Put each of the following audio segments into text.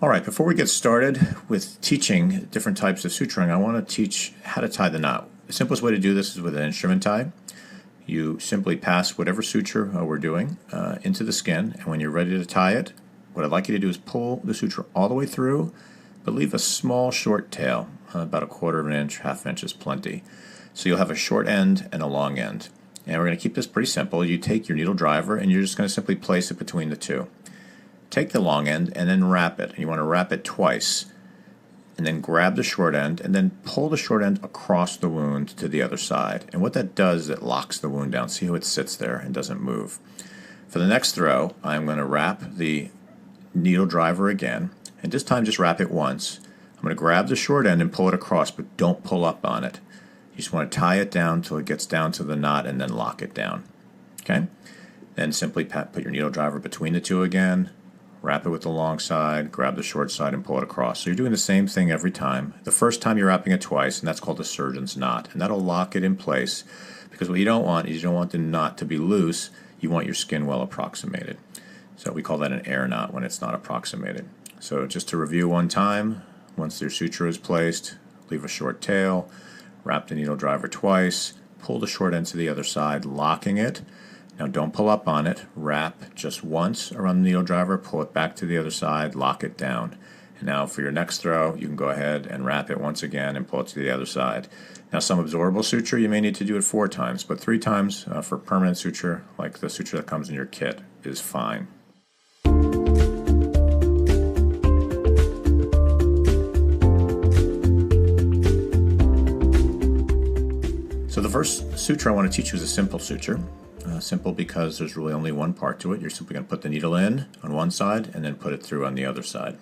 All right, before we get started with teaching different types of suturing, I want to teach how to tie the knot. The simplest way to do this is with an instrument tie. You simply pass whatever suture we're doing into the skin, and when you're ready to tie it, what I'd like you to do is pull the suture all the way through, but leave a small short tail, about a quarter of an inch, half inch is plenty. So you'll have a short end and a long end. And we're going to keep this pretty simple. You take your needle driver and you're just going to simply place it between the two. Take the long end and then wrap it. And you want to wrap it twice. And then grab the short end and then pull the short end across the wound to the other side. And what that does is it locks the wound down. See how it sits there and doesn't move. For the next throw, I'm going to wrap the needle driver again. And this time just wrap it once. I'm going to grab the short end and pull it across, but don't pull up on it. You just want to tie it down until it gets down to the knot and then lock it down. Okay? Then simply put your needle driver between the two again, wrap it with the long side, grab the short side and pull it across. So you're doing the same thing every time. The first time you're wrapping it twice, and that's called the surgeon's knot. And that'll lock it in place, because what you don't want is you don't want the knot to be loose. You want your skin well approximated. So we call that an air knot when it's not approximated. So just to review one time, once your suture is placed, leave a short tail, wrap the needle driver twice, pull the short end to the other side, locking it. Now don't pull up on it. Wrap just once around the needle driver, pull it back to the other side, lock it down. And now for your next throw, you can go ahead and wrap it once again and pull it to the other side. Now some absorbable suture, you may need to do it 4 times, but 3 times for permanent suture, like the suture that comes in your kit, is fine. So the first suture I want to teach you is a simple suture. Simple because there's really only one part to it. You're simply going to put the needle in on one side and then put it through on the other side.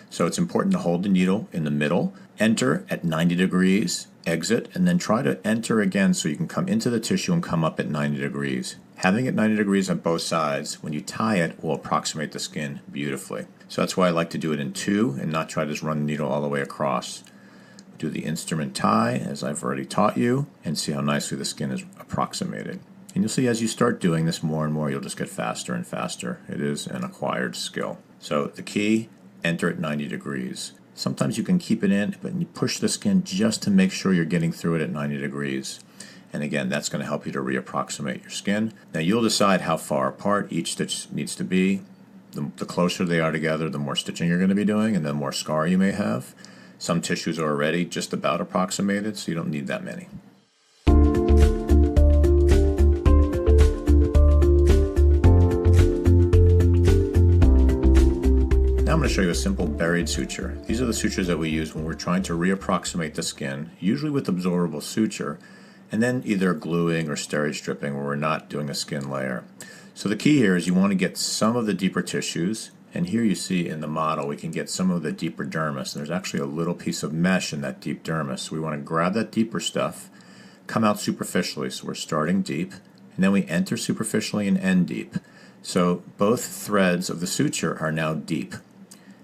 So it's important to hold the needle in the middle, enter at 90 degrees, exit, and then try to enter again so you can come into the tissue and come up at 90 degrees. Having it 90 degrees on both sides, when you tie it, will approximate the skin beautifully. So that's why I like to do it in 2 and not try to just run the needle all the way across. Do the instrument tie, as I've already taught you, and see how nicely the skin is approximated. And you'll see as you start doing this more and more, you'll just get faster and faster. It is an acquired skill. So the key, enter at 90 degrees. Sometimes you can keep it in, but you push the skin just to make sure you're getting through it at 90 degrees. And again, that's going to help you to reapproximate your skin. Now you'll decide how far apart each stitch needs to be. The closer they are together, the more stitching you're going to be doing, and the more scar you may have. Some tissues are already just about approximated, so you don't need that many. Now I'm going to show you a simple buried suture. These are the sutures that we use when we're trying to reapproximate the skin, usually with absorbable suture, and then either gluing or steri-stripping where we're not doing a skin layer. So the key here is you want to get some of the deeper tissues. And here you see in the model we can get some of the deeper dermis. There's actually a little piece of mesh in that deep dermis. So we want to grab that deeper stuff, come out superficially. So we're starting deep, and then we enter superficially and end deep. So both threads of the suture are now deep.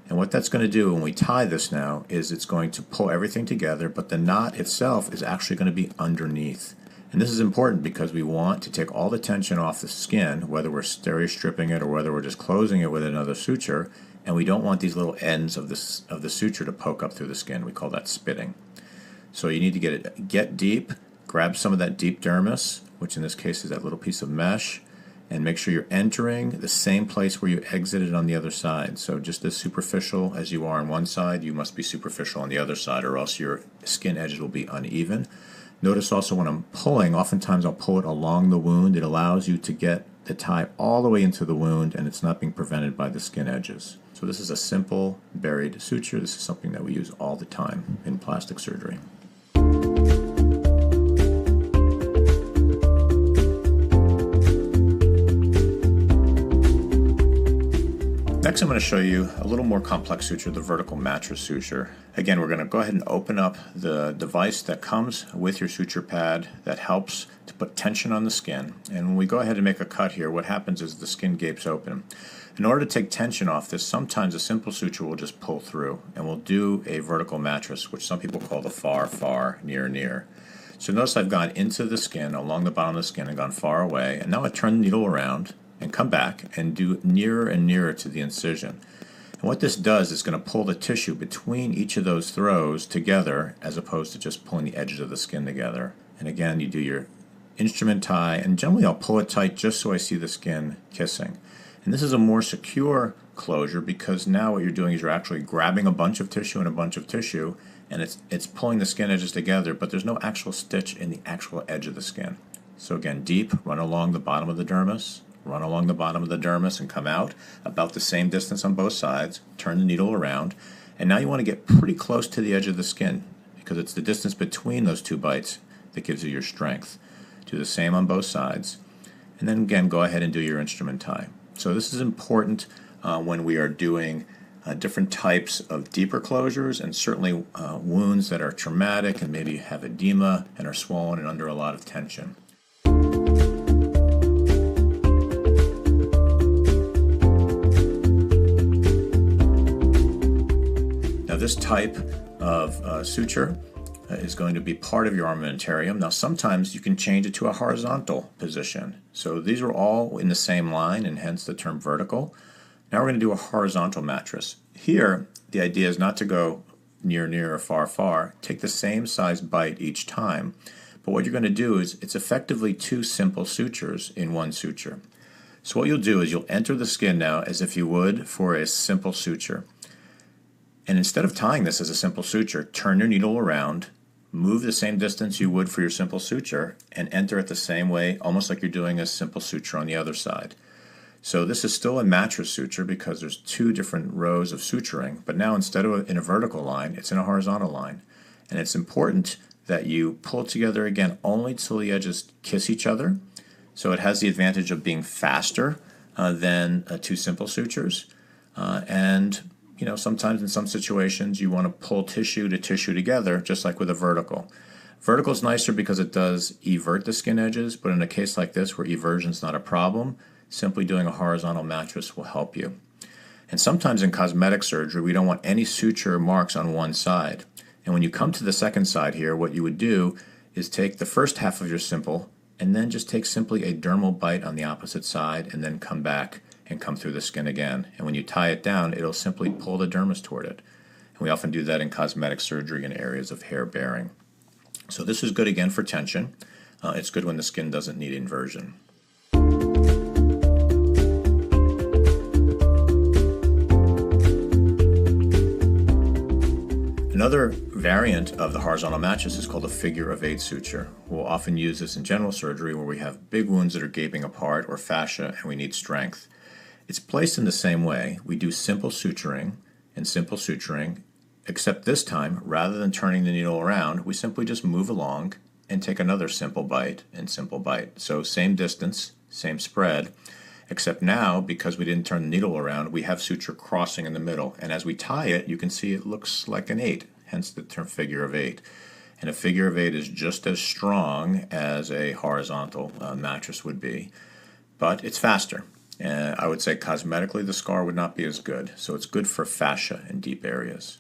And what that's going to do when we tie this now is it's going to pull everything together, but the knot itself is actually going to be underneath. And this is important because we want to take all the tension off the skin, whether we're steri-stripping it or whether we're just closing it with another suture, and we don't want these little ends of the suture to poke up through the skin. We call that spitting. So you need to get deep, grab some of that deep dermis, which in this case is that little piece of mesh, and make sure you're entering the same place where you exited on the other side. So just as superficial as you are on one side, you must be superficial on the other side, or else your skin edges will be uneven. Notice also when I'm pulling, oftentimes I'll pull it along the wound. It allows you to get the tie all the way into the wound, and it's not being prevented by the skin edges. So this is a simple buried suture. This is something that we use all the time in plastic surgery. Next, I'm going to show you a little more complex suture, the vertical mattress suture. Again, we're going to go ahead and open up the device that comes with your suture pad that helps to put tension on the skin. And when we go ahead and make a cut here, what happens is the skin gapes open. In order to take tension off this, sometimes a simple suture will just pull through, and we'll do a vertical mattress, which some people call the far, far, near, near. So notice I've gone into the skin, along the bottom of the skin, and gone far away, and now I turn the needle around and come back and do nearer and nearer to the incision. And what this does is going to pull the tissue between each of those throws together as opposed to just pulling the edges of the skin together. And again, you do your instrument tie, and generally I'll pull it tight just so I see the skin kissing. And this is a more secure closure because now what you're doing is you're actually grabbing a bunch of tissue and a bunch of tissue, and it's pulling the skin edges together, but there's no actual stitch in the actual edge of the skin. So again, deep, run along the bottom of the dermis, run along the bottom of the dermis and come out about the same distance on both sides, turn the needle around, and now you want to get pretty close to the edge of the skin because it's the distance between those two bites that gives you your strength. Do the same on both sides, and then again go ahead and do your instrument tie. So this is important when we are doing different types of deeper closures, and certainly wounds that are traumatic and maybe have edema and are swollen and under a lot of tension. Now this type of suture is going to be part of your armamentarium. Now sometimes you can change it to a horizontal position. So these are all in the same line and hence the term vertical. Now we're going to do a horizontal mattress. Here the idea is not to go near or far. Take the same size bite each time. But what you're going to do is it's effectively two simple sutures in one suture. So what you'll do is you'll enter the skin now as if you would for a simple suture. And instead of tying this as a simple suture, turn your needle around, move the same distance you would for your simple suture, and enter it the same way, almost like you're doing a simple suture on the other side. So this is still a mattress suture because there's two different rows of suturing, but now instead of in a vertical line, it's in a horizontal line. And it's important that you pull together again only till the edges kiss each other. So it has the advantage of being faster than two simple sutures. And you know, sometimes in some situations you want to pull tissue to tissue together, just like with a vertical. Vertical is nicer because it does evert the skin edges, but in a case like this where eversion is not a problem, simply doing a horizontal mattress will help you. And sometimes in cosmetic surgery, we don't want any suture marks on one side. And when you come to the second side here, what you would do is take the first half of your simple and then just take simply a dermal bite on the opposite side and then come back and come through the skin again. And when you tie it down, it'll simply pull the dermis toward it. And we often do that in cosmetic surgery in areas of hair bearing. So this is good again for tension. It's good when the skin doesn't need inversion. Another variant of the horizontal mattress is called a figure of 8 suture. We'll often use this in general surgery where we have big wounds that are gaping apart or fascia and we need strength. It's placed in the same way. We do simple suturing and simple suturing, except this time, rather than turning the needle around, we simply just move along and take another simple bite and simple bite. So same distance, same spread, except now, because we didn't turn the needle around, we have suture crossing in the middle. And as we tie it, you can see it looks like an 8, hence the term figure of 8. And a figure of 8 is just as strong as a horizontal mattress would be, but it's faster. I would say cosmetically the scar would not be as good, so it's good for fascia in deep areas.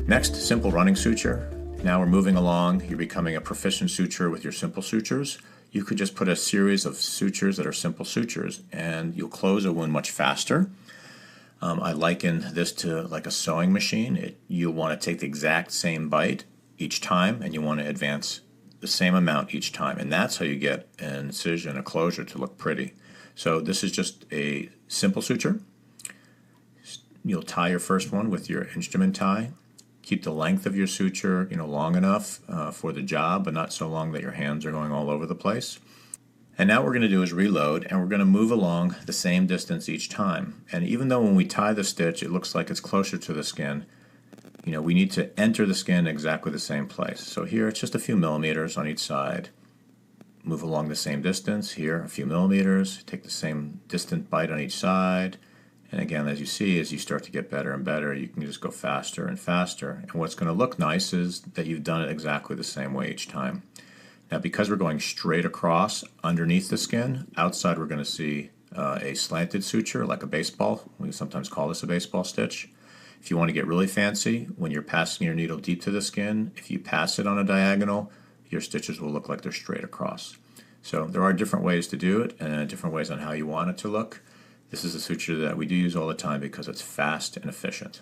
Next, simple running suture. Now we're moving along. You're becoming a proficient suturer with your simple sutures. You could just put a series of sutures that are simple sutures and you'll close a wound much faster. I liken this to like a sewing machine. You'll want to take the exact same bite each time and you want to advance the same amount each time. And that's how you get an incision, a closure to look pretty. So this is just a simple suture. You'll tie your first one with your instrument tie. Keep the length of your suture, long enough for the job, but not so long that your hands are going all over the place. And now what we're going to do is reload, and we're going to move along the same distance each time. And even though when we tie the stitch, it looks like it's closer to the skin, we need to enter the skin exactly the same place. So here it's just a few millimeters on each side. Move along the same distance. Here, a few millimeters. Take the same distant bite on each side. And again, as you see, as you start to get better and better, you can just go faster and faster. And what's going to look nice is that you've done it exactly the same way each time. Now, because we're going straight across underneath the skin, outside we're going to see a slanted suture, like a baseball. We sometimes call this a baseball stitch. If you want to get really fancy, when you're passing your needle deep to the skin, if you pass it on a diagonal, your stitches will look like they're straight across. So there are different ways to do it and different ways on how you want it to look. This is a suture that we do use all the time because it's fast and efficient.